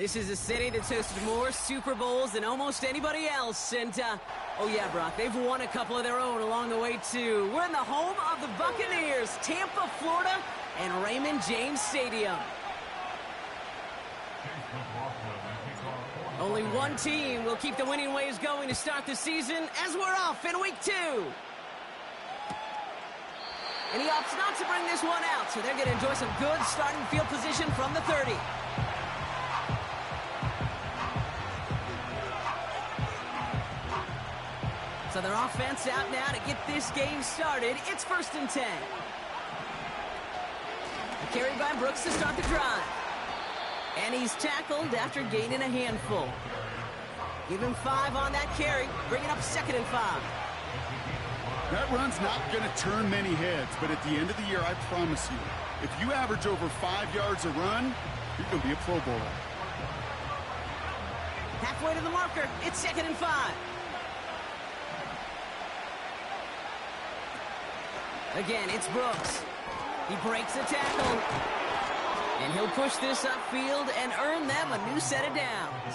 This is a city that's hosted more Super Bowls than almost anybody else. And, oh yeah, Brock, they've won a couple of their own along the way, too. We're in the home of the Buccaneers, Tampa, Florida, and Raymond James Stadium. Only one team will keep the winning ways going to start the season as we're off in week 2. And he opts not to bring this one out, so they're going to enjoy some good starting field position from the 30. So their offense out now to get this game started. It's 1st and 10. A carry by Brooks to start the drive. And he's tackled after gaining a handful. Give him 5 on that carry, bringing up 2nd and 5. That run's not going to turn many heads, but at the end of the year, I promise you, if you average over 5 yards a run, you're going to be a Pro Bowler. Halfway to the marker, it's 2nd and 5. Again, it's Brooks. He breaks the tackle. And he'll push this upfield and earn them a new set of downs.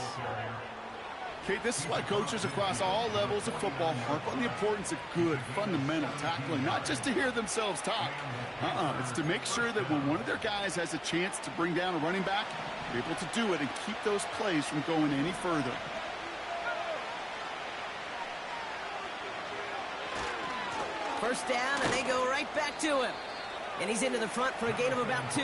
Okay, this is why coaches across all levels of football harp on the importance of good, fundamental tackling, not just to hear themselves talk. It's to make sure that when one of their guys has a chance to bring down a running back, they're able to do it and keep those plays from going any further. First down, and they go right back to him. And he's into the front for a gain of about 2.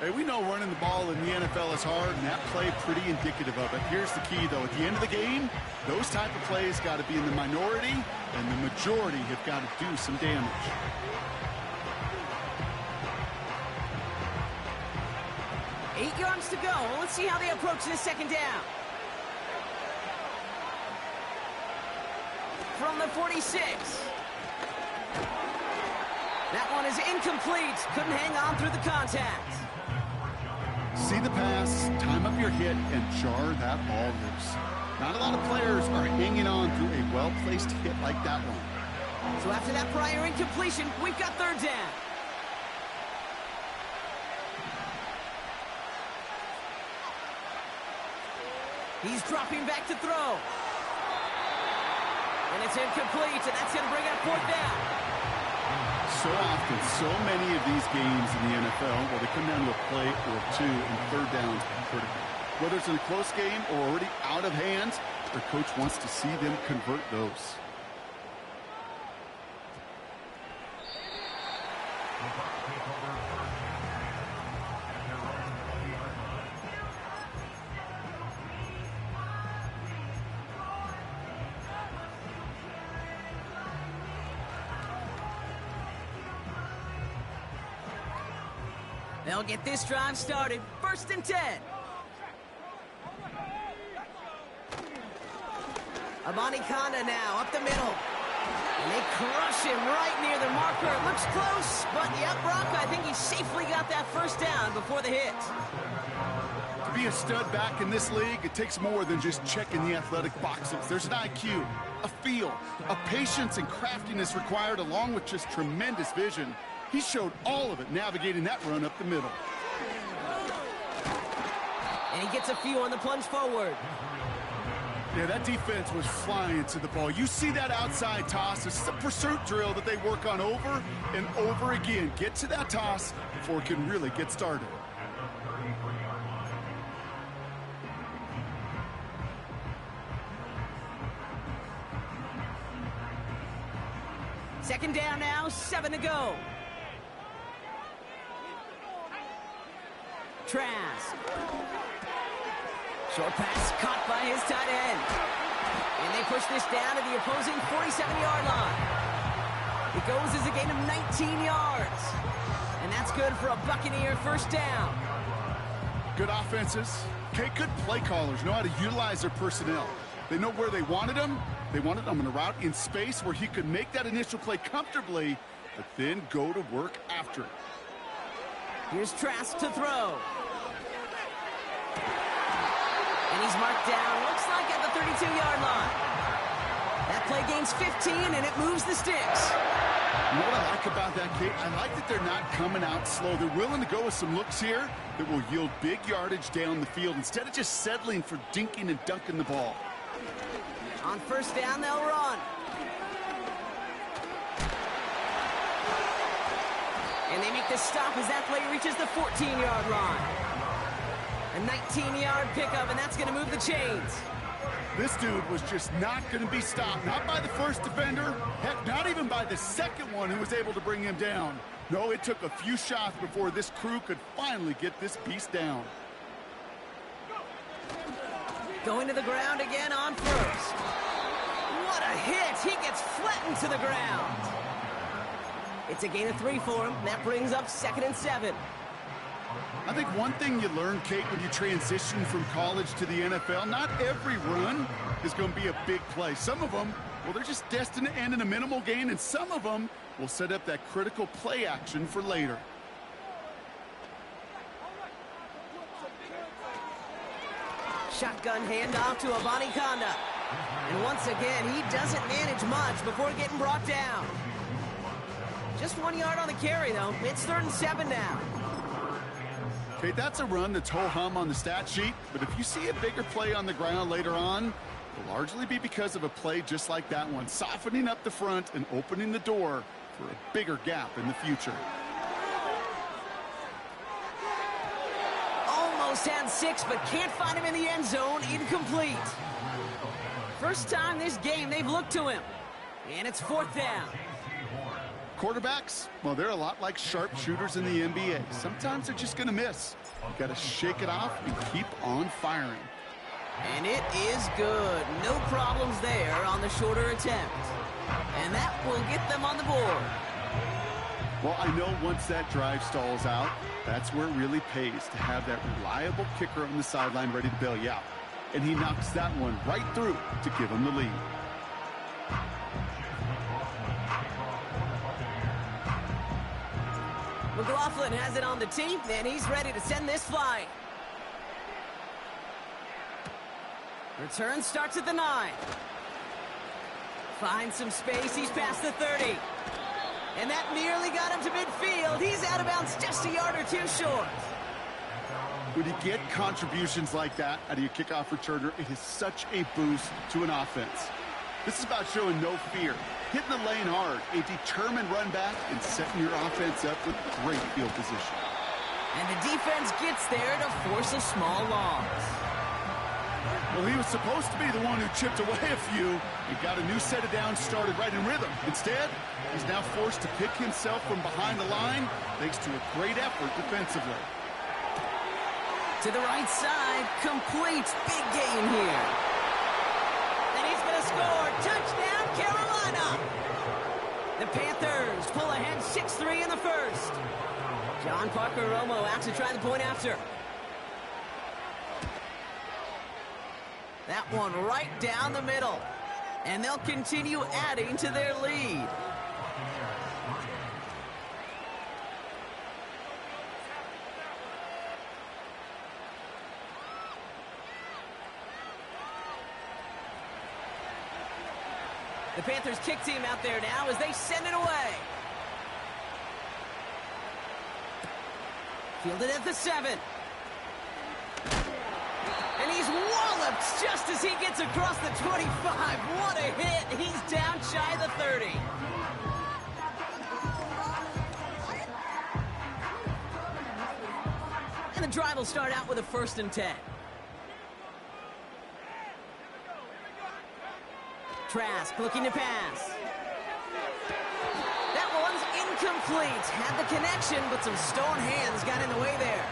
Hey, we know running the ball in the NFL is hard, and that play pretty indicative of it. Here's the key, though. At the end of the game, those type of plays got to be in the minority, and the majority have got to do some damage. Eight yards to go. Let's see how they approach this 2nd down. From the 46. That one is incomplete. Couldn't hang on through the contact. See the pass, time up your hit, and jar that ball loose. Not a lot of players are hanging on through a well-placed hit like that one. So after that prior incompletion, we've got 3rd down. He's dropping back to throw. And it's incomplete, and that's going to bring up 4th down. So often, so many of these games in the NFL, well, they come down to a play or 2, and 3rd downs are critical. Whether it's in a close game or already out of hand, the coach wants to see them convert those. They'll get this drive started. 1st and 10. Amani Kanda now up the middle. And they crush him right near the marker. It looks close, but yep, Brock, I think he safely got that 1st down before the hit. To be a stud back in this league, it takes more than just checking the athletic boxes. There's an IQ, a feel, a patience and craftiness required, along with just tremendous vision. He showed all of it navigating that run up the middle. And he gets a few on the plunge forward. Yeah, that defense was flying to the ball. You see that outside toss. This is a pursuit drill that they work on over and over again. Get to that toss before it can really get started. Second down now, 7 to go. Trask. Short pass caught by his tight end. And they push this down to the opposing 47-yard line. It goes as a gain of 19 yards. And that's good for a Buccaneer 1st down. Good offenses. Okay, good play callers know how to utilize their personnel. They know where they wanted them. They wanted them on a route in space where he could make that initial play comfortably, but then go to work after it. Here's Trask to throw. And he's marked down, looks like at the 32-yard line. That play gains 15, and it moves the sticks. You know what I like about that, Kate? I like that they're not coming out slow. They're willing to go with some looks here, that will yield big yardage down the field instead of just settling for dinking and dunking the ball. On first down, they'll run. And they make the stop as that play reaches the 14-yard line. A 19-yard pickup, and that's going to move the chains. This dude was just not going to be stopped. Not by the first defender. Heck, not even by the second one who was able to bring him down. No, it took a few shots before this crew could finally get this beast down. Going to the ground again on first. What a hit! He gets flattened to the ground. It's a gain of 3 for him. That brings up 2nd and 7. I think one thing you learn, Kate, when you transition from college to the NFL, not every run is going to be a big play. Some of them, well, they're just destined to end in a minimal gain, and some of them will set up that critical play action for later. Shotgun handoff to Buccaneers. And once again, he doesn't manage much before getting brought down. Just 1 yard on the carry, though. It's 3rd and 7 now. Okay, that's a run that's ho-hum on the stat sheet, but if you see a bigger play on the ground later on, it'll largely be because of a play just like that one, softening up the front and opening the door for a bigger gap in the future. Almost had 6, but can't find him in the end zone. Incomplete. First time this game they've looked to him. And it's 4th down. Quarterbacks, well, they're a lot like sharpshooters in the NBA. Sometimes they're just going to miss. You've got to shake it off and keep on firing. And it is good. No problems there on the shorter attempt. And that will get them on the board. Well, I know once that drive stalls out, that's where it really pays to have that reliable kicker on the sideline ready to bail you out. And he knocks that one right through to give him the lead. McLaughlin has it on the tee, and he's ready to send this flying. Return starts at the 9. Finds some space. He's past the 30. And that nearly got him to midfield. He's out of bounds just a yard or 2 short. When you get contributions like that out of your kickoff returner, it is such a boost to an offense. This is about showing no fear, hitting the lane hard, a determined run back, and setting your offense up with great field position. And the defense gets there to force a small loss. Well, he was supposed to be the one who chipped away a few and got a new set of downs started right in rhythm. Instead, he's now forced to pick himself from behind the line thanks to a great effort defensively. To the right side, complete. Big gain here. And he's going to score. Touchdown, Carolina. The Panthers pull ahead 6-3 in the first. John Parker Romo out to try the point after. That one right down the middle. And they'll continue adding to their lead. The Panthers kick team out there now as they send it away. Fielded at the 7. And he's walloped just as he gets across the 25. What a hit. He's down shy of the 30. And the drive will start out with a 1st and 10. Trask looking to pass. That one's incomplete. Had the connection, but some stone hands got in the way there.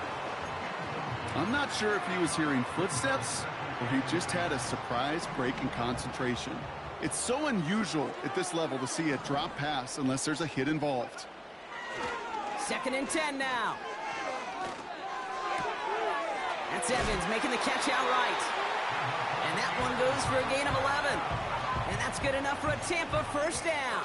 I'm not sure if he was hearing footsteps or he just had a surprise break in concentration. It's so unusual at this level to see a drop pass unless there's a hit involved. 2nd and 10 now. That's Evans making the catch outright. And that one goes for a gain of 11. And that's good enough for a Tampa 1st down.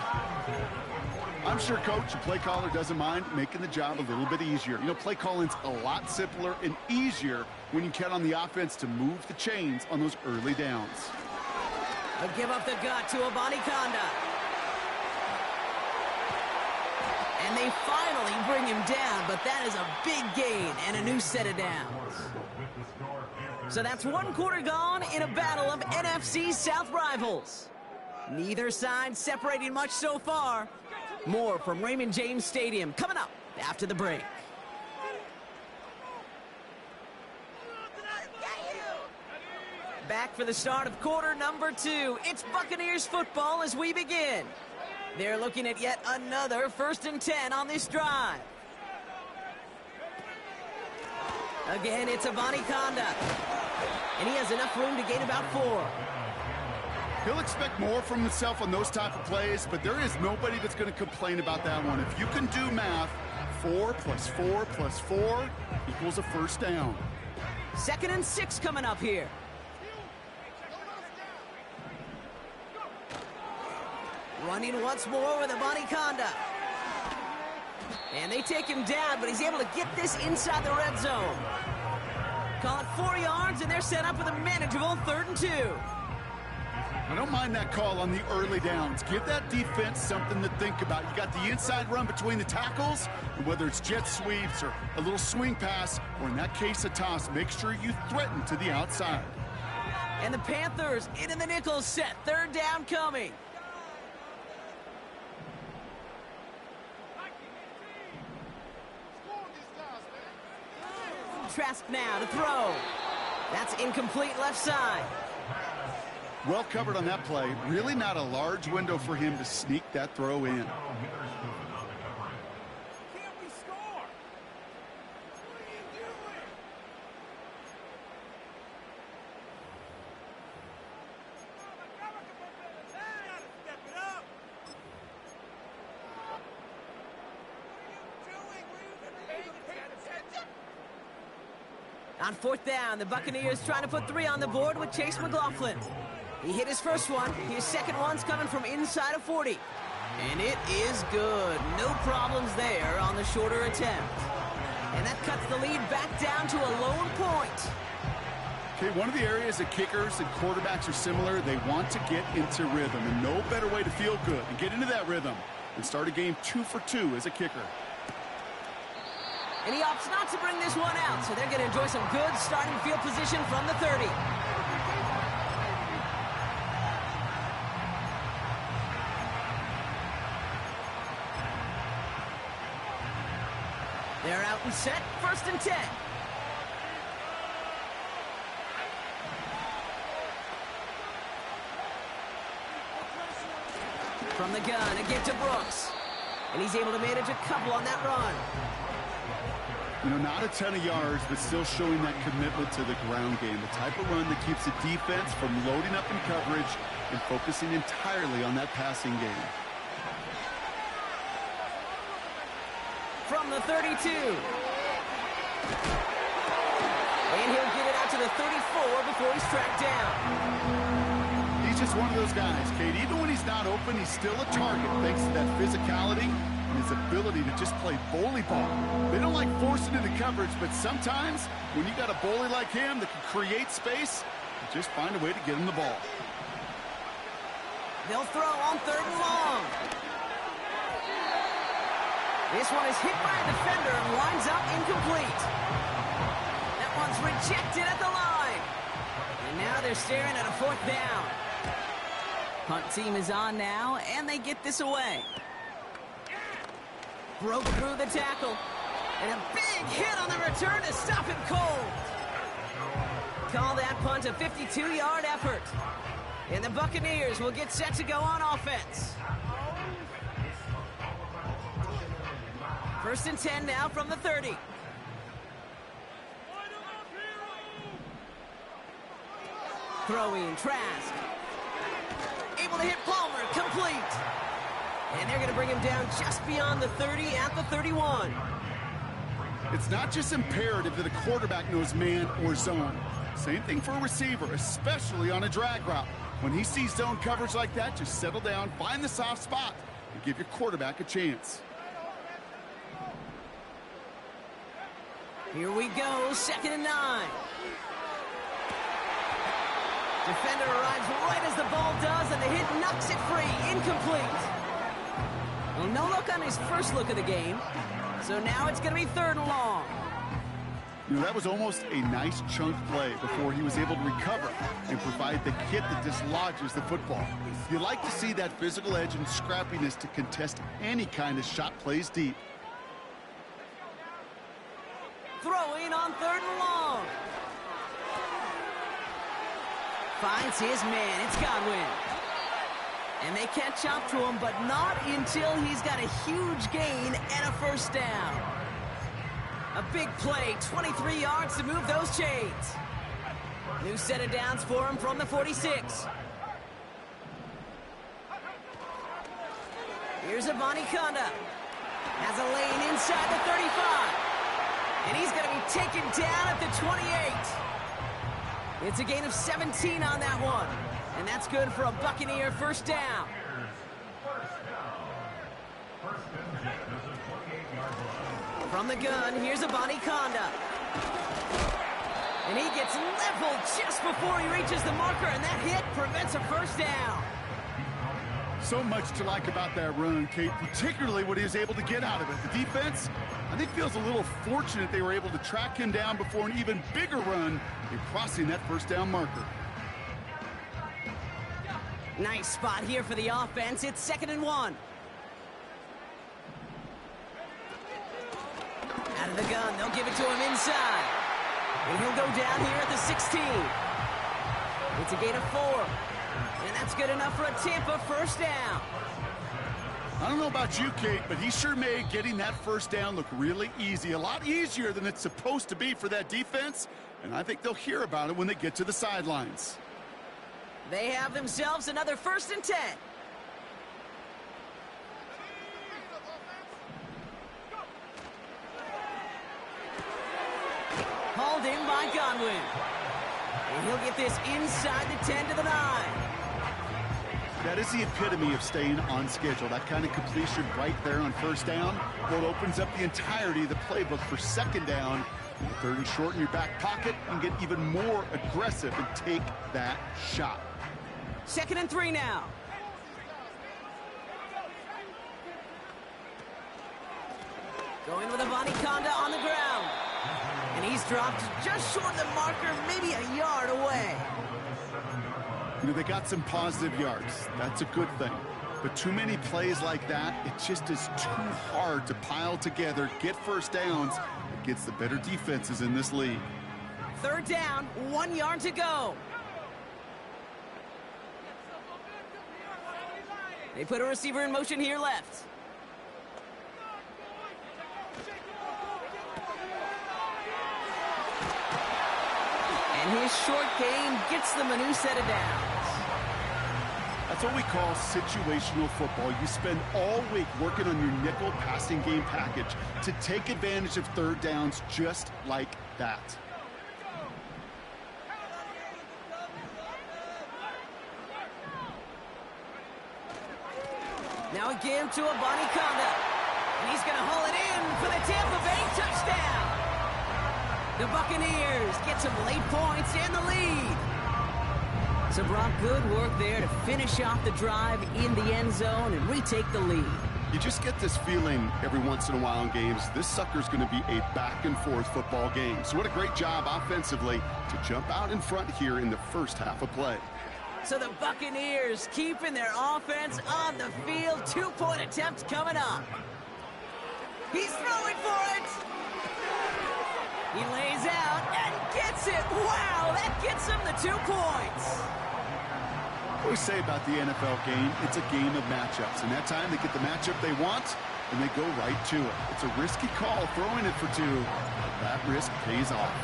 I'm sure coach, the play caller, doesn't mind making the job a little bit easier. You know, play calling's a lot simpler and easier when you count on the offense to move the chains on those early downs. They'll give up the gut to Buccaneers. And they finally bring him down, but that is a big gain and a new set of downs. So that's one quarter gone in a battle of NFC South rivals. Neither side separating much so far. More from Raymond James Stadium coming up after the break. Back for the start of quarter number 2. It's Buccaneers football as we begin. They're looking at yet another 1st and 10 on this drive. Again, it's Conda. And he has enough room to gain about 4. He'll expect more from himself on those type of plays, but there is nobody that's going to complain about that one. If you can do math, 4 plus 4 plus 4 equals a first down. 2nd and 6 coming up here. Running once more with Conda. And they take him down, but he's able to get this inside the red zone. Call it 4 yards, and they're set up with a manageable 3rd and 2. I don't mind that call on the early downs. Give that defense something to think about. You got the inside run between the tackles, and whether it's jet sweeps or a little swing pass, or in that case, a toss, make sure you threaten to the outside. And the Panthers into the nickel set. 3rd down coming. Trask now to throw. That's incomplete left side. Well covered on that play. Really not a large window for him to sneak that throw in. On 4th down, the Buccaneers trying to put 3 on the board with Chase McLaughlin. He hit his first one. His second one's coming from inside of 40. And it is good. No problems there on the shorter attempt. And that cuts the lead back down to a lone point. Okay, one of the areas that kickers and quarterbacks are similar, they want to get into rhythm. And no better way to feel good and get into that rhythm than start a game 2 for 2 as a kicker. And he opts not to bring this one out, so they're going to enjoy some good starting field position from the 30. They're out and set, 1st and 10. From the gun, again to Brooks. And he's able to manage a couple on that run. You know, not a ton of yards, but still showing that commitment to the ground game. The type of run that keeps the defense from loading up in coverage and focusing entirely on that passing game. From the 32. And he'll get it out to the 34 before he's tracked down. He's just one of those guys, Kate. Even when he's not open, he's still a target thanks to that physicality and his ability to just play bully ball. They don't like forcing into coverage, but sometimes when you got a bully like him that can create space, you just find a way to get him the ball. They'll throw on 3rd and long. This one is hit by a defender and winds up incomplete. That one's rejected at the line. And now they're staring at a 4th down. Punt team is on now, and they get this away. Broke through the tackle. And a big hit on the return to stop him cold. Call that punt a 52-yard effort. And the Buccaneers will get set to go on offense. 1st and 10 now from the 30. Throwing Trask. Able to hit Palmer, complete. And they're going to bring him down just beyond the 30 at the 31. It's not just imperative that a quarterback knows man or zone. Same thing for a receiver, especially on a drag route. When he sees zone coverage like that, just settle down, find the soft spot, and give your quarterback a chance. Here we go, 2nd and 9. Defender arrives right as the ball does, and the hit knocks it free, incomplete. Well, no look on his first look of the game. So now it's going to be 3rd and long. You know, that was almost a nice chunk play before he was able to recover and provide the hit that dislodges the football. You like to see that physical edge and scrappiness to contest any kind of shot plays deep. Throwing on 3rd and long. Finds his man. It's Godwin. And they catch up to him, but not until he's got a huge gain and a 1st down. A big play, 23 yards to move those chains. New set of downs for him from the 46. Here's a Conda. Has a lane inside the 35. And he's going to be taken down at the 28. It's a gain of 17 on that one. And that's good for a Buccaneer 1st down. From the gun, here's a Conda. And he gets leveled just before he reaches the marker, and that hit prevents a 1st down. So much to like about that run, Kate, particularly what he was able to get out of it. The defense, I think, feels a little fortunate they were able to track him down before an even bigger run in crossing that 1st down marker. Nice spot here for the offense. It's 2nd and 1. Out of the gun, they'll give it to him inside. And he'll go down here at the 16. It's a gain of 4. And that's good enough for a Tampa 1st down. I don't know about you, Kate, but he sure made getting that 1st down look really easy. A lot easier than it's supposed to be for that defense. And I think they'll hear about it when they get to the sidelines. They have themselves another 1st and 10. Hauled in by Godwin. And he'll get this inside the 10 to the 9. That is the epitome of staying on schedule. That kind of completion right there on 1st down. Well, it opens up the entirety of the playbook for 2nd down. 3rd and short in your back pocket, and get even more aggressive and take that shot. 2nd and 3 now. Going with a Conda on the ground. And he's dropped just short of the marker, maybe a yard away. You know, they got some positive yards. That's a good thing. But too many plays like that, it just is too hard to pile together, get 1st downs against the better defenses in this league. 3rd down, 1 yard to go. They put a receiver in motion here left. And his short game gets them a new set of downs. That's what we call situational football. You spend all week working on your nickel passing game package to take advantage of 3rd downs just like that. Now a give to a Conda. And he's going to haul it in for the Tampa Bay touchdown. The Buccaneers get some late points and the lead. So, Brock, good work there to finish off the drive in the end zone and retake the lead. You just get this feeling every once in a while in games, this sucker's going to be a back-and-forth football game. So what a great job offensively to jump out in front here in the 1st half of play. So the Buccaneers keeping their offense on the field. 2-point attempt coming up. He's throwing for it. He lays out and gets it. Wow, that gets him the 2 points. What we say about the NFL game, it's a game of matchups. And that time they get the matchup they want, and they go right to it. It's a risky call throwing it for 2. That risk pays off.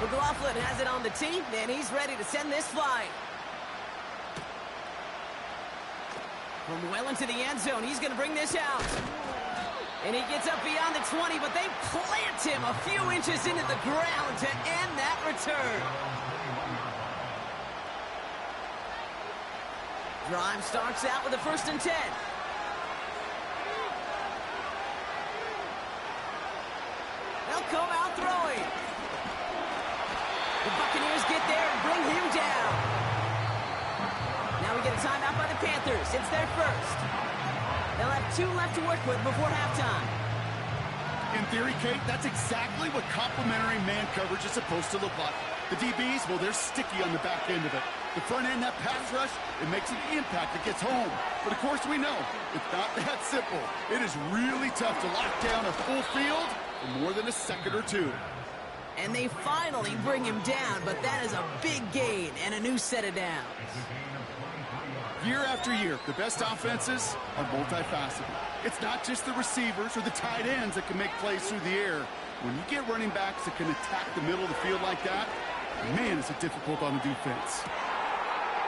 McLaughlin has it on the tee, and he's ready to send this flying. From well into the end zone, he's going to bring this out. And he gets up beyond the 20, but they plant him a few inches into the ground to end that return. Drive starts out with a 1st and 10. They'll come out throwing. The Buccaneers get there and bring him down. Now we get a timeout by the Panthers. It's their 1st. They'll have 2 left to work with before halftime. In theory, Kate, that's exactly what complementary man coverage is supposed to look like. The DBs, well, they're sticky on the back end of it. The front end, that pass rush, it makes an impact. It gets home. But, of course, we know it's not that simple. It is really tough to lock down a full field for more than a second or two. And they finally bring him down, but that is a big gain and a new set of downs. Year after year, the best offenses are multifaceted. It's not just the receivers or the tight ends that can make plays through the air. When you get running backs that can attack the middle of the field like that, man, is it difficult on the defense.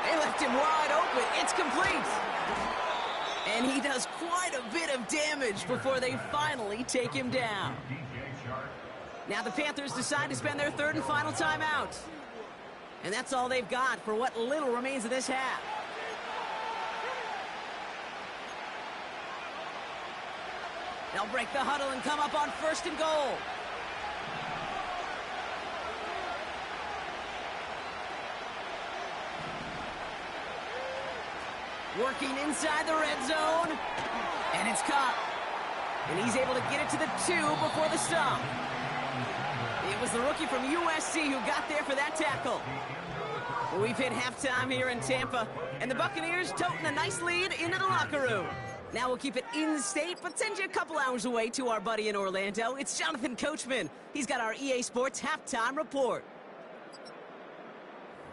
They left him wide open. It's complete. And he does quite a bit of damage before they finally take him down. Now the Panthers decide to spend their 3rd and final timeout. And that's all they've got for what little remains of this half. They'll break the huddle and come up on 1st and goal. Working inside the red zone. And it's caught. And he's able to get it to the 2 before the stop. It was the rookie from USC who got there for that tackle. Well, we've hit halftime here in Tampa, and the Buccaneers toting a nice lead into the locker room. Now we'll keep it in-state, but send you a couple hours away to our buddy in Orlando. It's Jonathan Coachman. He's got our EA Sports Halftime Report.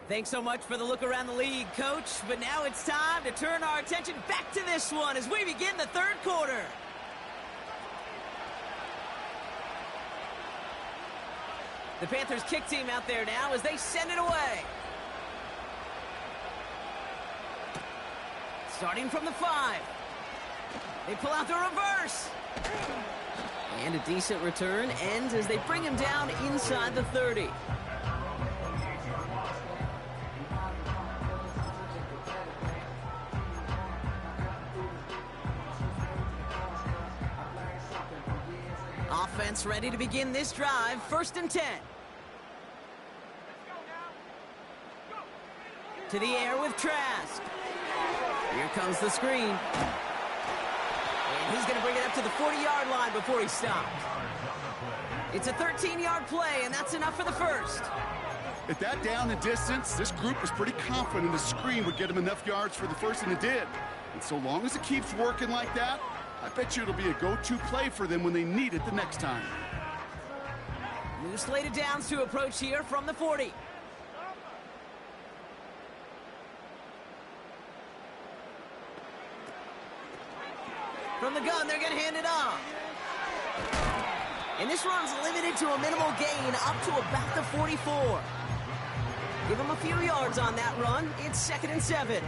Thanks so much for the look around the league, Coach. But now it's time to turn our attention back to this one as we begin the 3rd quarter. The Panthers kick team out there now as they send it away. Starting from the 5. They pull out the reverse. And a decent return ends as they bring him down inside the 30. Offense ready to begin this drive. 1st and 10. To the air with Trask. Here comes the screen. And he's going to bring it up to the 40-yard line before he stopped. It's a 13-yard play, and that's enough for the 1st. At that down and distance, this group was pretty confident the screen would get him enough yards for the 1st, and it did. And so long as it keeps working like that, I bet you it'll be a go-to play for them when they need it the next time. New slated downs to approach here from the 40. From the gun, they're going to hand it off. And this run's limited to a minimal gain up to about the 44. Give them a few yards on that run. It's 2nd and 7.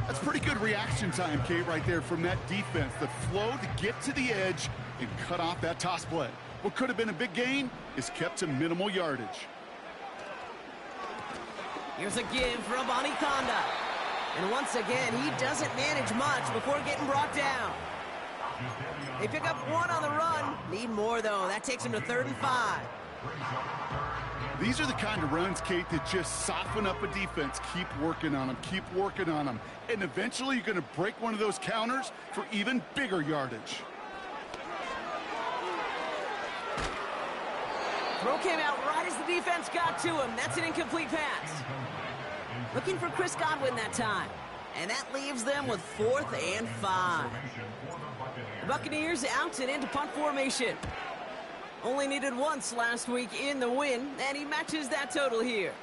That's pretty good reaction time, Kate, right there from that defense. The flow to get to the edge and cut off that toss play. What could have been a big gain is kept to minimal yardage. Here's a give for Abanikanda. And once again, he doesn't manage much before getting brought down. They pick up 1 on the run. Need more, though. That takes him to 3rd and 5. These are the kind of runs, Kate, that just soften up a defense. Keep working on them. Keep working on them. And eventually you're going to break one of those counters for even bigger yardage. Throw came out right as the defense got to him. That's an incomplete pass. Looking for Chris Godwin that time. And that leaves them with 4th and 5. The Buccaneers out and into punt formation. Only needed once last week in the win, and he matches that total here.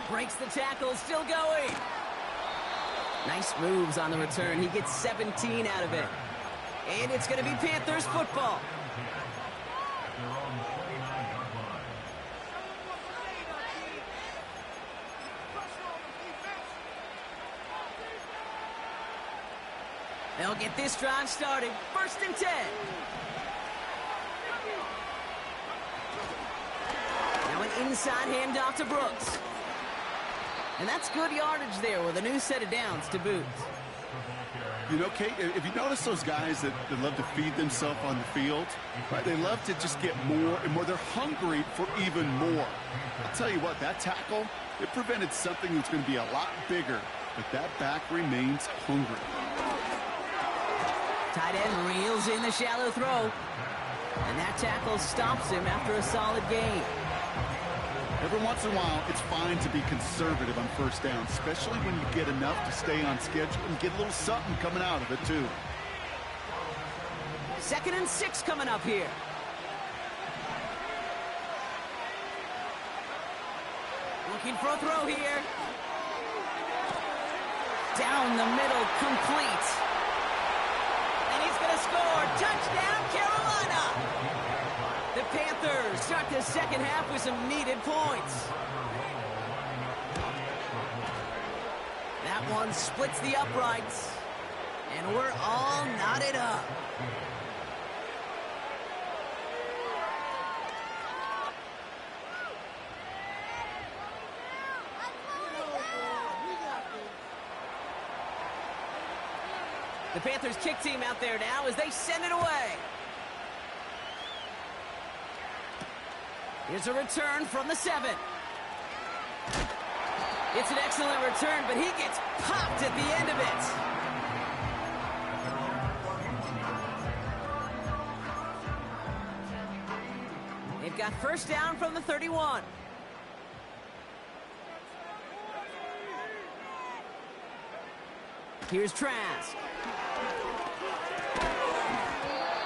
Breaks the tackle, still going. Nice moves on the return. He gets 17 out of it. And it's going to be Panthers football. They'll get this drive started. 1st and 10. Now an inside handoff to Brooks. And that's good yardage there with a new set of downs to boot. You know, Kate, if you notice those guys that love to feed themselves on the field, right? They love to just get more and more. They're hungry for even more. I'll tell you what, that tackle, it prevented something that's going to be a lot bigger, but that back remains hungry. Tight end reels in the shallow throw. And that tackle stops him after a solid gain. Every once in a while, it's fine to be conservative on first down, especially when you get enough to stay on schedule and get a little something coming out of it, too. 2nd and 6 coming up here. Looking for a throw here. Down the middle, complete. And he's going to score. Touchdown, Carolina! The Panthers start the second half with some needed points. That one splits the uprights. And we're all knotted up. The Panthers kick team out there now as they send it away. Here's a return from the 7. It's an excellent return, but he gets popped at the end of it. They've got first down from the 31. Here's Trask.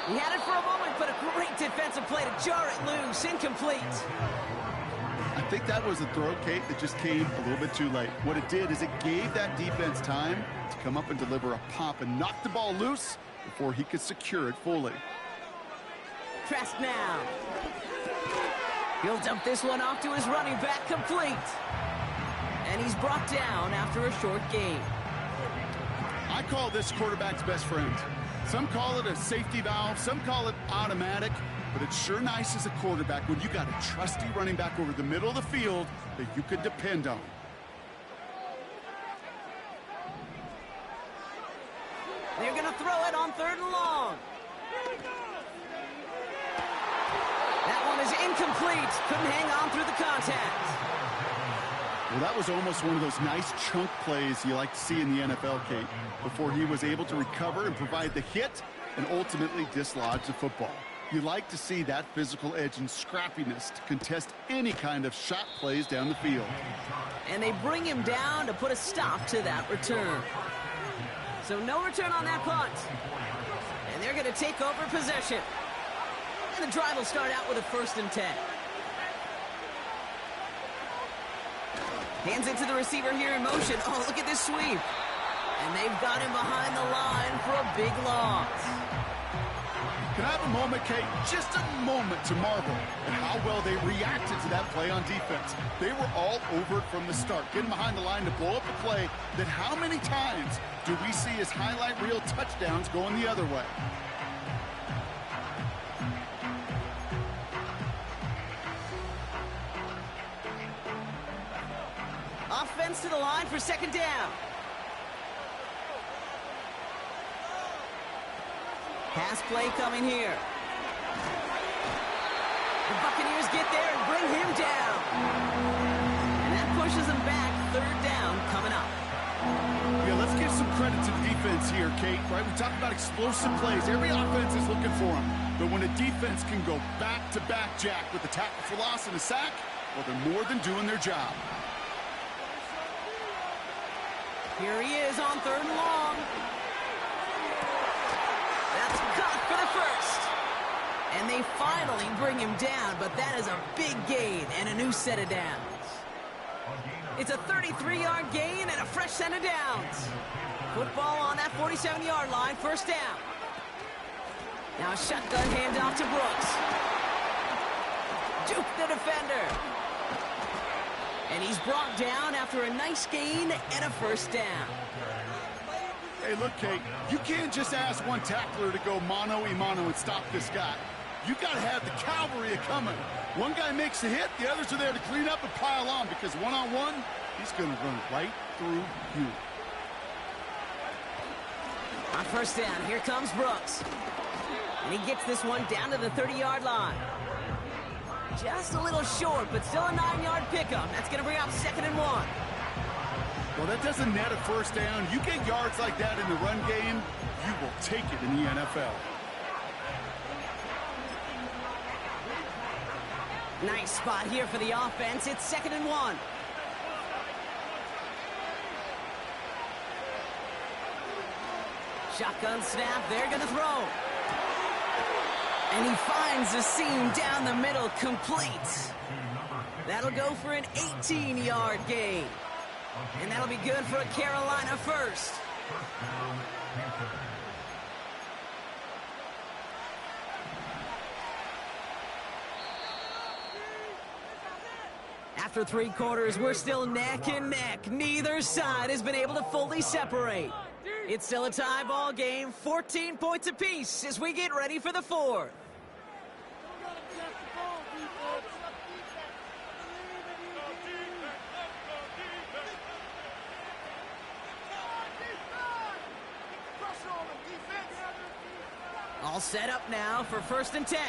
He had it for a moment, but a great defensive play to jar it loose. Incomplete. I think that was a throw, Kate, that just came a little bit too late. What it did is it gave that defense time to come up and deliver a pop and knock the ball loose before he could secure it fully. Trask now. He'll dump this one off to his running back, complete. And he's brought down after a short gain. I call this quarterback's best friend. Some call it a safety valve, some call it automatic, but it's sure nice as a quarterback when you got a trusty running back over the middle of the field that you could depend on. They're going to throw it on 3rd and long. That one is incomplete. Couldn't hang on through the contact. Well, that was almost one of those nice chunk plays you like to see in the NFL, Kate, before he was able to recover and provide the hit and ultimately dislodge the football. You like to see that physical edge and scrappiness to contest any kind of shot plays down the field. And they bring him down to put a stop to that return. So no return on that punt. And they're going to take over possession. And the drive will start out with a 1st and 10. Hands it to the receiver here in motion. Oh, look at this sweep. And they've got him behind the line for a big loss. Can I have a moment, Kate? Just a moment to marvel at how well they reacted to that play on defense. They were all over it from the start, getting behind the line to blow up a play that how many times do we see as highlight reel touchdowns going the other way? Offense to the line for 2nd down. Pass play coming here. The Buccaneers get there and bring him down. And that pushes them back. 3rd down coming up. Yeah, let's give some credit to the defense here, Kate, right? We talk about explosive plays. Every offense is looking for them. But when a defense can go back-to-back, Jack, with a tackle for loss and a sack, well, they're more than doing their job. Here he is on 3rd and long. That's caught for the 1st. And they finally bring him down, but that is a big gain and a new set of downs. It's a 33-yard gain and a fresh set of downs. Football on that 47-yard line, 1st down. Now a shotgun handoff to Brooks. Juke the defender. And he's brought down after a nice gain and a 1st down. Hey, look, Kate, you can't just ask one tackler to go mano-a-mano and stop this guy. You got to have the cavalry coming. One guy makes a hit, the others are there to clean up and pile on, because one-on-one, he's going to run right through you. On 1st down, here comes Brooks. And he gets this one down to the 30-yard line. Just a little short, but still a 9-yard pickup. That's going to bring up 2nd and 1. Well, that doesn't net a first down. You get yards like that in the run game, you will take it in the NFL. Nice spot here for the offense. It's 2nd and 1. Shotgun snap. They're going to throw. And he finds a seam down the middle, complete. That'll go for an 18-yard gain. And that'll be good for a Carolina first. After 3 quarters, we're still neck and neck. Neither side has been able to fully separate. It's still a tie ball game, 14 points apiece as we get ready for the 4th. All set up now for 1st and 10.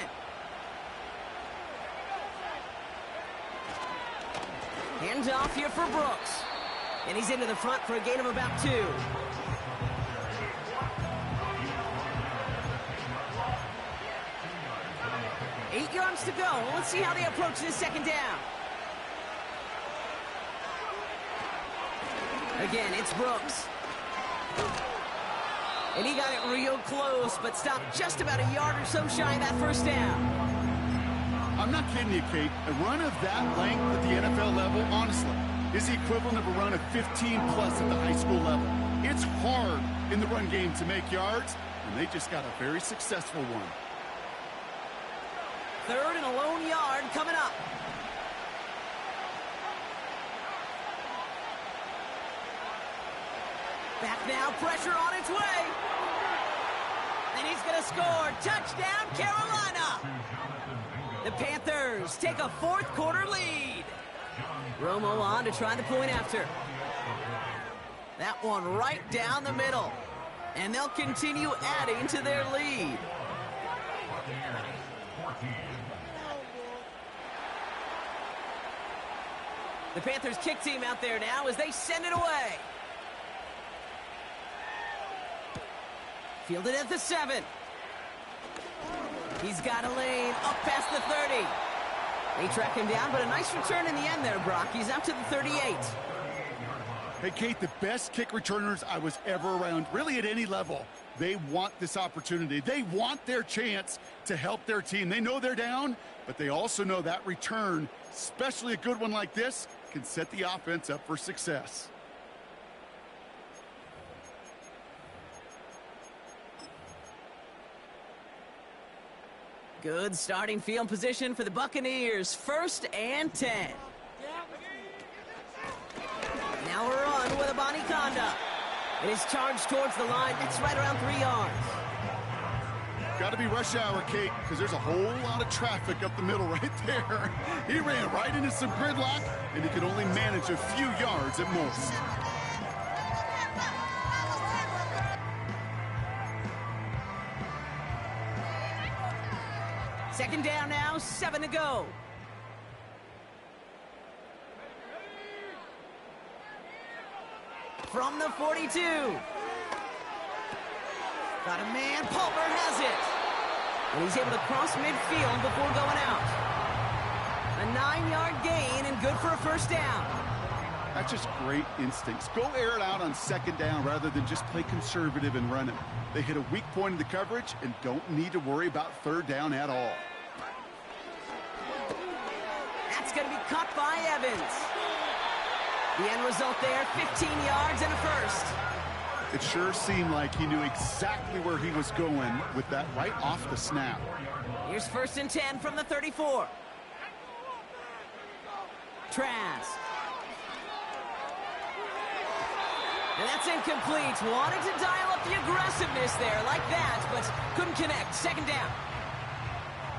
Hands off here for Brooks. And he's into the front for a gain of about 2. Eight yards to go. Let's see how they approach this 2nd down. Again, it's Brooks. And he got it real close, but stopped just about a yard or so shy of that 1st down. I'm not kidding you, Kate. A run of that length at the NFL level, honestly, is the equivalent of a run of 15-plus at the high school level. It's hard in the run game to make yards, and they just got a very successful one. 3rd and a lone yard coming up. Back now, pressure on its way. And he's going to score. Touchdown, Carolina. The Panthers take a 4th quarter lead. Romo on to try the point after. That one right down the middle. And they'll continue adding to their lead. The Panthers kick team out there now as they send it away. Fielded at the 7. He's got a lane up past the 30. They track him down, but a nice return in the end there, Brock. He's up to the 38. Hey, Kate, the best kick returners I was ever around, really at any level, they want this opportunity. They want their chance to help their team. They know they're down, but they also know that return, especially a good one like this, can set the offense up for success. Good starting field position for the Buccaneers. 1st and 10. Now a run with a Bonnie-Conda. It is charged towards the line. That's right around 3 yards. Got to be rush hour, Kate, because there's a whole lot of traffic up the middle right there. He ran right into some gridlock, and he could only manage a few yards at most. Second down now, 7 to go. From the 42. Got a man, Palmer has it. And he's able to cross midfield before going out. A 9-yard gain and good for a 1st down. That's just great instincts. Go air it out on 2nd down rather than just play conservative and run it. They hit a weak point in the coverage and don't need to worry about 3rd down at all. That's going to be caught by Evans. The end result there, 15 yards and a 1st. It sure seemed like he knew exactly where he was going with that right off the snap. Here's 1st and 10 from the 34. Trask. And that's incomplete. Wanted to dial up the aggressiveness there like that, but couldn't connect. 2nd down.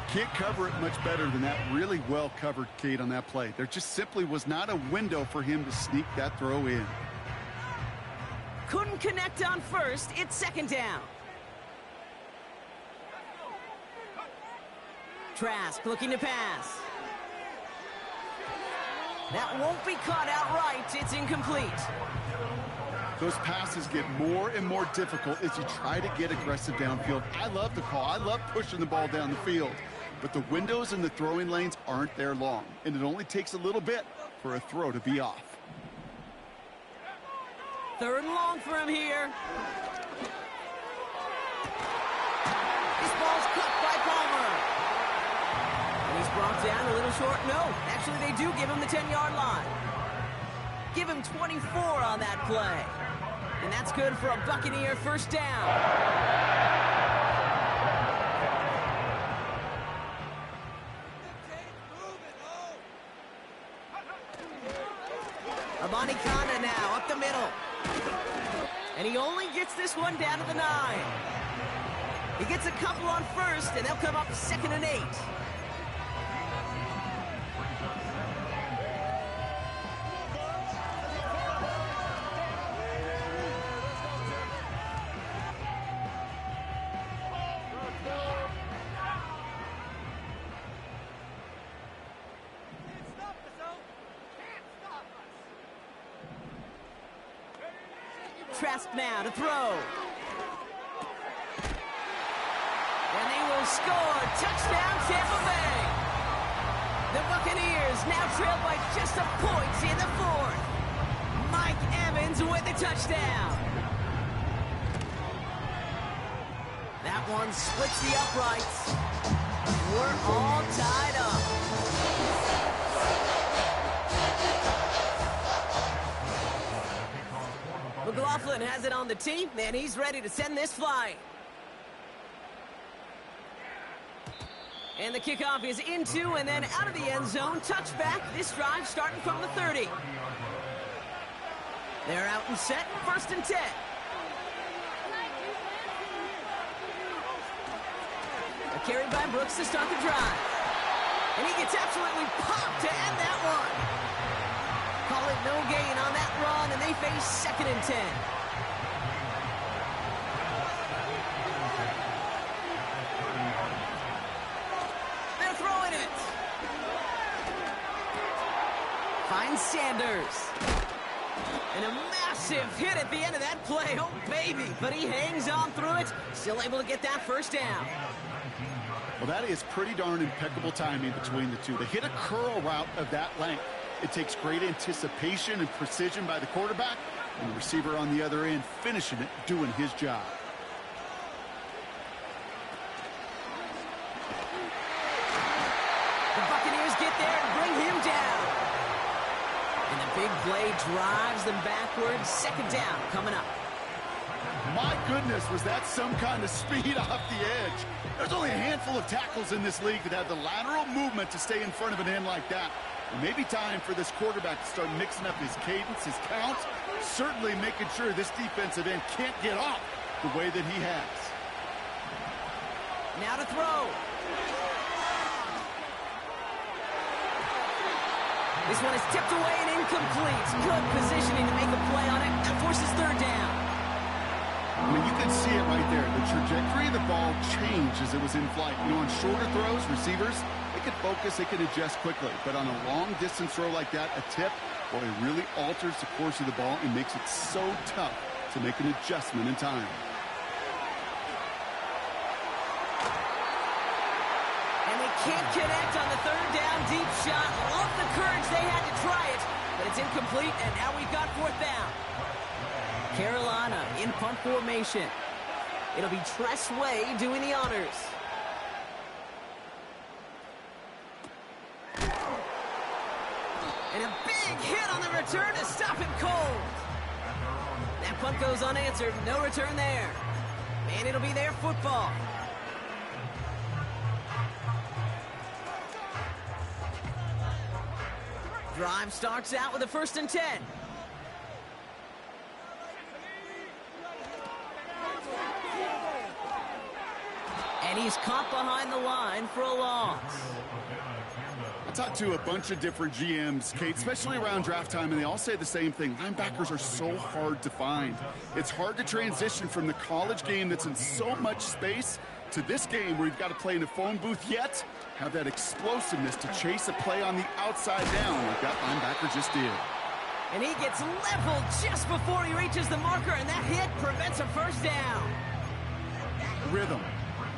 Can't cover it much better than that. Really well covered, Kate, on that play. There just simply was not a window for him to sneak that throw in. Couldn't connect on 1st. It's 2nd down. Trask looking to pass. That won't be caught outright. It's incomplete. Those passes get more and more difficult as you try to get aggressive downfield. I love the call. I love pushing the ball down the field. But the windows in the throwing lanes aren't there long, and it only takes a little bit for a throw to be off. 3rd and long for him here. This ball's cut by Palmer. And he's brought down a little short. No, actually they do give him the 10-yard line. Give him 24 on that play. And that's good for a Buccaneer first down. Abonikana now up the middle. And he only gets this one down to the 9. He gets a couple on first, and they'll come up 2nd and 8. Trask now to throw. And they will score. Touchdown, Tampa Bay. The Buccaneers now trail by just a point in the 4th. Mike Evans with the touchdown. That one splits the uprights. We're all tied up. McLaughlin has it on the tee, and he's ready to send this flying. And the kickoff is into and then out of the end zone. Touchback. This drive starting from the 30. They're out and set. 1st and 10. A carry by Brooks to start the drive. And he gets absolutely popped to end that one. Call it no gain on that run, and they face 2nd and 10. They're throwing it. Finds Sanders. And a massive hit at the end of that play. Oh, baby. But he hangs on through it. Still able to get that first down. Well, that is pretty darn impeccable timing between the two. To hit a curl route of that length, it takes great anticipation and precision by the quarterback, and the receiver on the other end finishing it, doing his job. The Buccaneers get there and bring him down. And the big play drives them backwards. 2nd down coming up. My goodness, was that some kind of speed off the edge. There's only a handful of tackles in this league that have the lateral movement to stay in front of an end like that. It may be time for this quarterback to start mixing up his cadence, his count, certainly making sure this defensive end can't get off the way that he has. Now to throw. This one is tipped away and incomplete. Good positioning to make a play on it. That forces 3rd down. I mean, you can see it right there. The trajectory of the ball changed as it was in flight. You know, on shorter throws, receivers, they can focus, they can adjust quickly. But on a long-distance throw like that, a tip, well, it really alters the course of the ball and makes it so tough to make an adjustment in time. And they can't connect on the 3rd down deep shot. Love the courage they had to try it, but it's incomplete, and now we've got 4th down. Carolina in punt formation. It'll be Tress Way doing the honors. And a big hit on the return to stop him cold. That punt goes unanswered. No return there. And it'll be their football. Drive starts out with a 1st and 10. And he's caught behind the line for a loss. I talked to a bunch of different GMs, Kate, especially around draft time, and they all say the same thing. Linebackers are so hard to find. It's hard to transition from the college game that's in so much space to this game where you've got to play in a phone booth yet, have that explosiveness to chase a play on the outside down like that linebacker just did. And he gets leveled just before he reaches the marker, and that hit prevents a first down. Rhythm.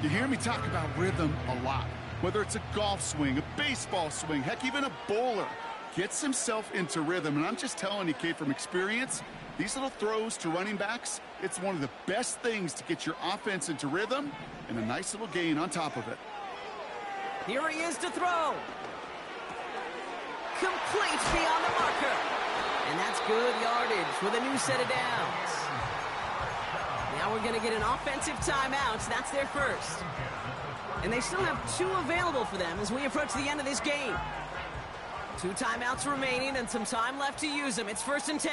You hear me talk about rhythm a lot. Whether it's a golf swing, a baseball swing, heck, even a bowler gets himself into rhythm. And I'm just telling you, Kate, from experience, these little throws to running backs, it's one of the best things to get your offense into rhythm and a nice little gain on top of it. Here he is to throw. Complete beyond the marker. And that's good yardage with a new set of downs. Now we're going to get an offensive timeout. That's their first. And they still have 2 available for them as we approach the end of this game. 2 timeouts remaining and some time left to use them. It's 1st and 10.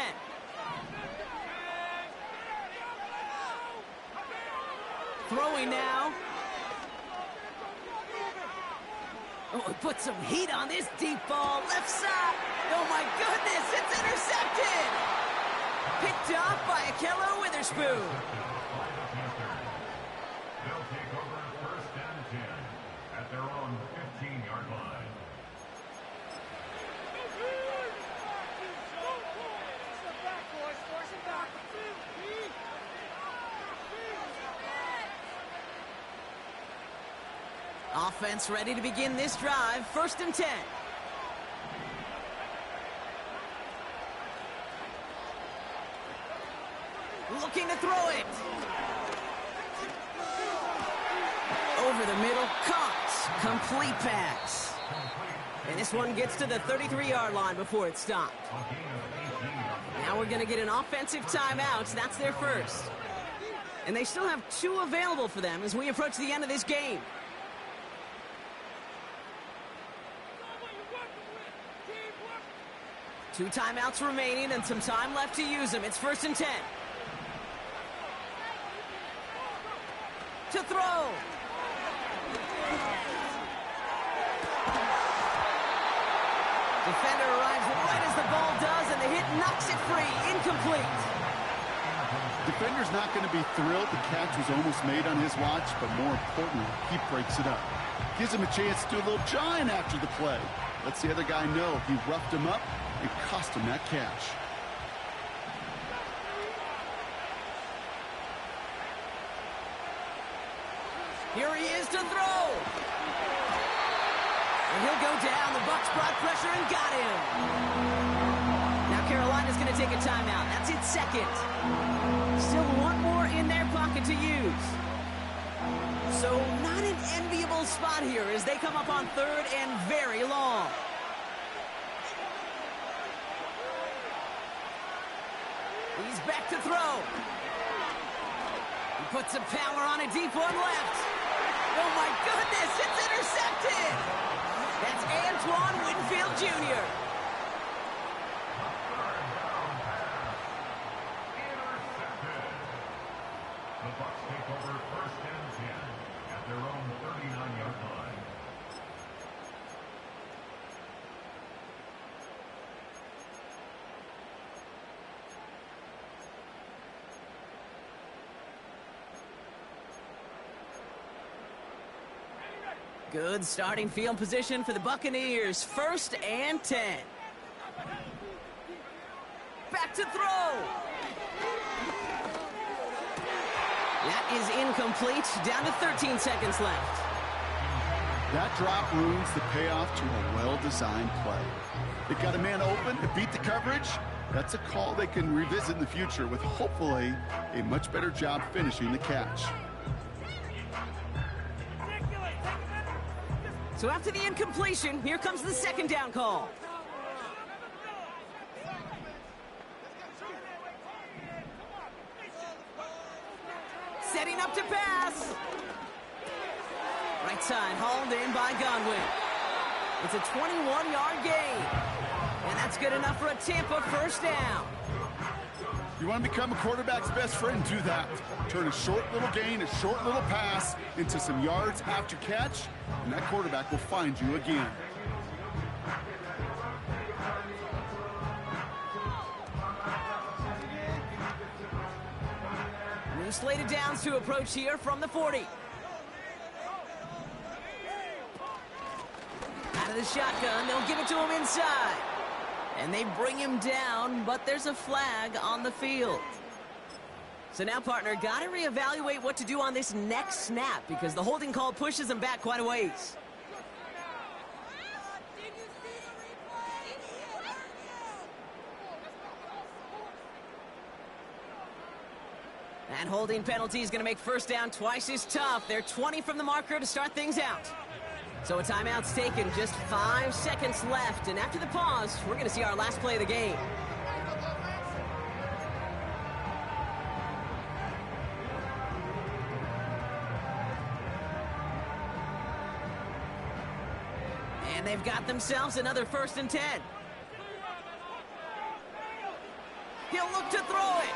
Throwing now. Oh, he put some heat on this deep ball. Left side. Oh, my goodness. It's intercepted. Picked off by Akello Witherspoon. They'll take over 1st and 10 at their own 15-yard line. Offense ready to begin this drive. 1st and 10. Looking to throw it. Over the middle. Caught. Complete pass. And this one gets to the 33-yard line before it's stopped. Now we're going to get an offensive timeout. That's their first. And they still have 2 available for them as we approach the end of this game. Two timeouts remaining and some time left to use them. It's 1st and 10. To throw. Defender arrives right as the ball does, and the hit knocks it free. Incomplete. Defender's not going to be thrilled the catch was almost made on his watch, but more importantly, he breaks it up. Gives him a chance to do a little jawing after the play. Lets the other guy know he roughed him up and cost him that catch. Here he is to throw. And he'll go down. The Bucs brought pressure and got him. Now Carolina's going to take a timeout. That's its second. Still 1 more in their pocket to use. So not an enviable spot here as they come up on 3rd and very long. He's back to throw. He puts some power on a deep one left. Oh my goodness, it's intercepted. That's Antoine Winfield Jr. The Bucs take over 1st and 10 at their own 39-yard line. Good starting field position for the Buccaneers. 1st and 10. Back to throw. That is incomplete. Down to 13 seconds left. That drop ruins the payoff to a well-designed play. They got a man open to beat the coverage. That's a call they can revisit in the future with hopefully a much better job finishing the catch. So after the incompletion, here comes the 2nd down call. Setting up to pass. Right side, hauled in by Godwin. It's a 21-yard gain. And that's good enough for a Tampa 1st down. You want to become a quarterback's best friend? Do that. Turn a short little gain, a short little pass into some yards after catch, and that quarterback will find you again. New slated downs to approach here from the 40. the shotgun. They'll give it to him inside. And they bring him down, but there's a flag on the field. So now, partner, got to reevaluate what to do on this next snap because the holding call pushes him back quite a ways. That holding penalty is going to make first down twice as tough. They're 20 from the marker to start things out. So a timeout's taken, just 5 seconds left. And after the pause, we're going to see our last play of the game. And they've got themselves another 1st and 10. He'll look to throw it.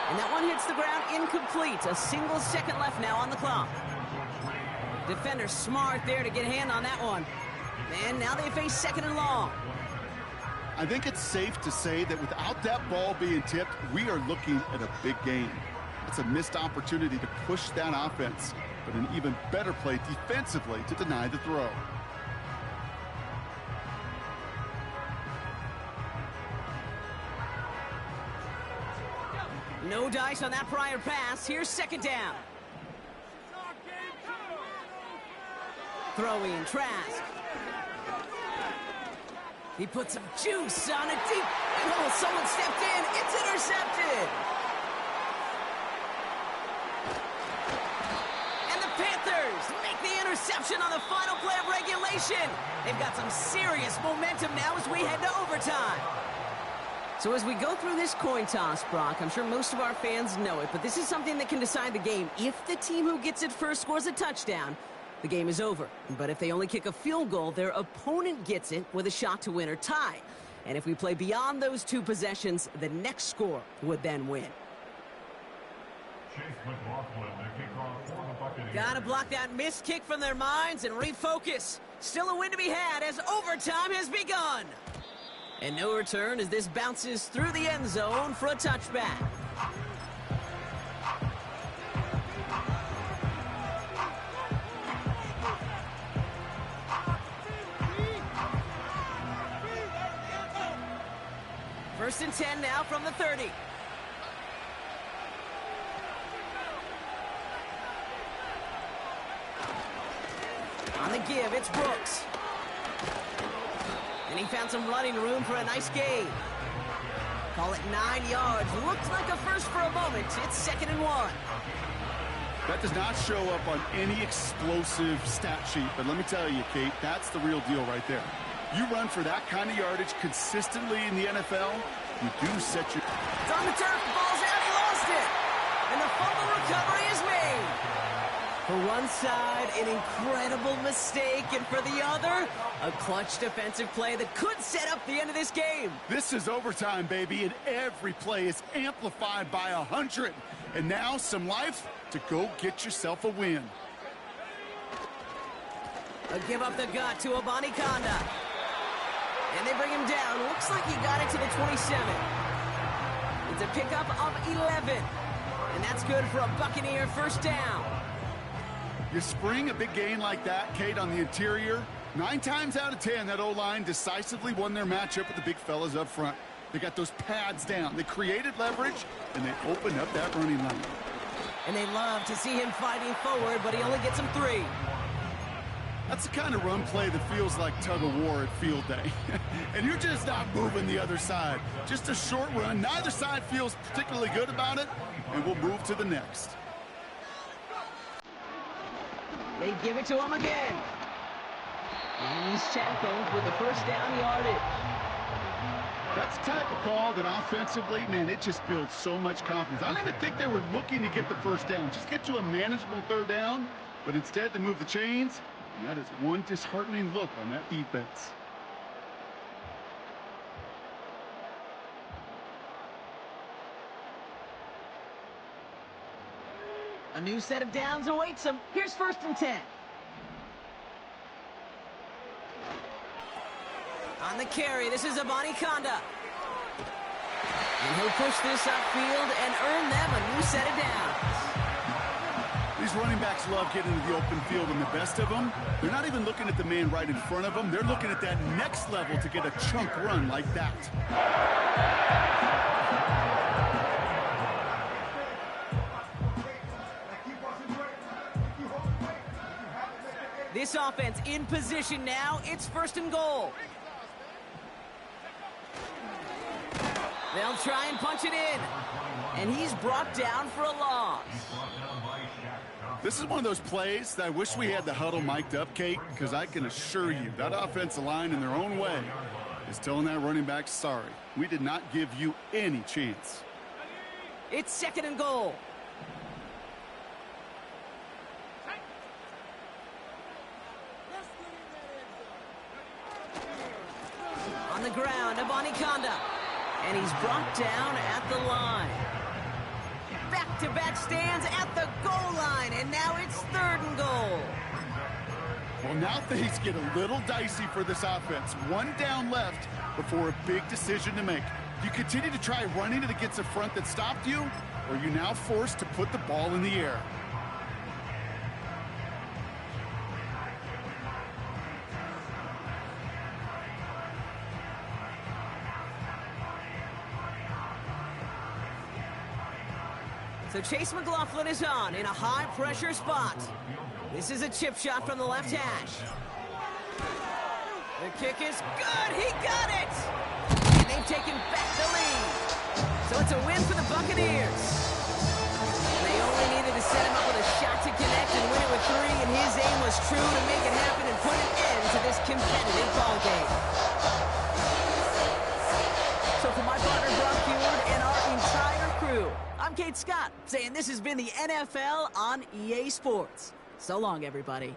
And that one hits the ground incomplete. A single second left now on the clock. Defender smart there to get a hand on that one. And now they face 2nd and long. I think it's safe to say that without that ball being tipped, we are looking at a big game. It's a missed opportunity to push that offense, but an even better play defensively to deny the throw. No dice on that prior pass. Here's 2nd down. Throwing Trask. He puts some juice on it deep. And oh, someone stepped in. It's intercepted. And the Panthers make the interception on the final play of regulation. They've got some serious momentum now as we head to overtime. So as we go through this coin toss, Brock, I'm sure most of our fans know it, but this is something that can decide the game. If the team who gets it first scores a touchdown, the game is over. But if they only kick a field goal, their opponent gets it with a shot to win or tie. And if we play beyond those 2 possessions, the next score would then win. Gotta block that missed kick from their minds and refocus. Still a win to be had as overtime has begun. And no return as this bounces through the end zone for a touchback. First and 10 now from the 30. On the give, it's Brooks. And he found some running room for a nice gain. Call it 9 yards. Looked like a first for a moment. It's 2nd and 1. That does not show up on any explosive stat sheet, but let me tell you, Kate, that's the real deal right there. You run for that kind of yardage consistently in the NFL, you do set your... It's on the turf, the ball's out, he lost it! And the fumble recovery is made! For one side, an incredible mistake, and for the other, a clutch defensive play that could set up the end of this game. This is overtime, baby, and every play is amplified by 100. And now some life to go get yourself a win. A give up the gut to Abanikanda. And they bring him down. Looks like he got it to the 27. It's a pickup of 11. And that's good for a Buccaneer first down. You spring a big gain like that, Kate, on the interior. 9 times out of 10, that O-line decisively won their matchup with the big fellas up front. They got those pads down. They created leverage, and they opened up that running line. And they love to see him fighting forward, but he only gets him 3. That's the kind of run play that feels like tug-of-war at field day. And you're just not moving the other side. Just a short run. Neither side feels particularly good about it, and we'll move to the next. They give it to him again. And he's tackled with the first down yardage. That's the type of call that offensively, man, it just builds so much confidence. I don't even think they were looking to get the first down. Just get to a manageable 3rd down. But instead, they move the chains. And that is one disheartening look on that defense. A new set of downs awaits him. Here's 1st and 10. On the carry, this is Abanikanda. And he'll push this upfield and earn them a new set of downs. These running backs love getting into the open field, and the best of them, they're not even looking at the man right in front of them. They're looking at that next level to get a chunk run like that. This offense in position now. It's 1st and goal. They'll try and punch it in. And he's brought down for a loss. This is one of those plays that I wish we had the huddle mic'd up, Kate, because I can assure you that offensive line in their own way is telling that running back, sorry, we did not give you any chance. It's 2nd and goal. On the ground, Abanikanda. And he's brought down at the line. Back-to-back stands at the goal line, and now it's 3rd and goal. Well, now things get a little dicey for this offense. One down left before a big decision to make. Do you continue to try running it against a front that stopped you, or are you now forced to put the ball in the air? So Chase McLaughlin is on in a high-pressure spot. This is a chip shot from the left hash. The kick is good. He got it! And they've taken back the lead. So it's a win for the Buccaneers. And they only needed to set him up with a shot to connect and win it with 3, and his aim was true to make it happen and put an end to this competitive ball game. So for my partner, Brock Heward, and our entire crew, I'm Kate Scott, saying this has been the NFL on EA Sports. So long, everybody.